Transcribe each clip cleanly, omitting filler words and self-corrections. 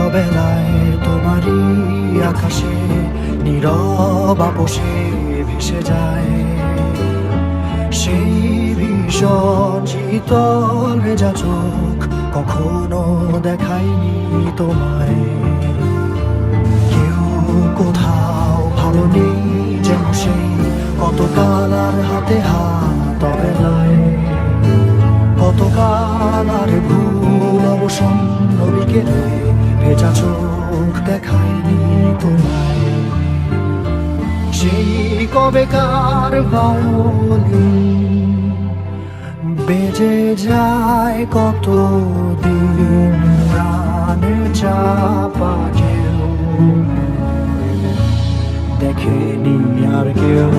অবেলায় তোমারই আকাশে নীরব আপোষে ভেসে যায় সেই ভীষণ শীতল ভেজা চোখ কখনো দেখায়নি তোমায়। কেউ কোথাও ভালো নেই যেন সেই কতকাল আর হাতে হাত অবেলায়, কতকাল আর ভুল অবসন্ন বিকেলে ভেজা চোখ দেখায়নি তোমায়। সেই কবেকার ভায়োলিন বেজে যায় কতদিন প্রাণে চাপা কেউ দেখেনি আর কেউ।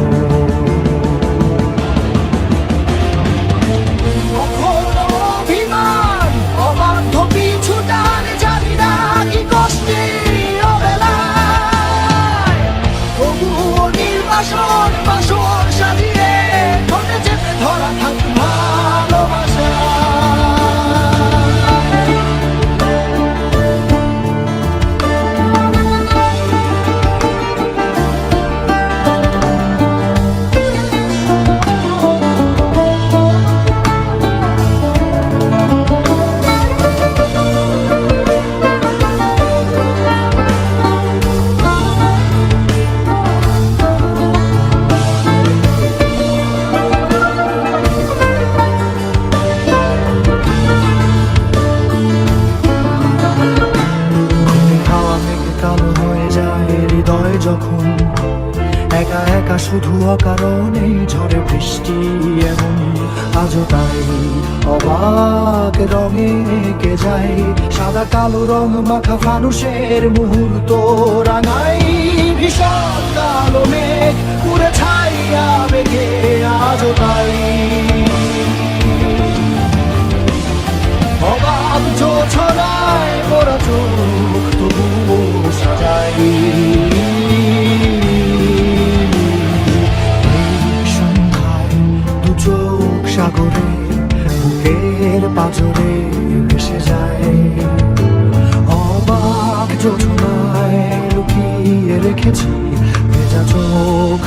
যখন একা একা শুধু অকারণে ঝড়ে বৃষ্টি এমন আজও তাই অবাক রঙে কে যায় সাদা কালো রং মাখা ফানুষের মুহূর্ত রাঙাই ভীষণ কালো মেঘ পুরে ছাইয়া মেঘে আজও তাই অবাক জোছনায় মোরা চোখ তবুও সাজাই। সাগরে বুকের পাঁজরে ভেসে যায় অবাক যোজনায় লুকিয়ে রেখেছি ভেজা চোখ।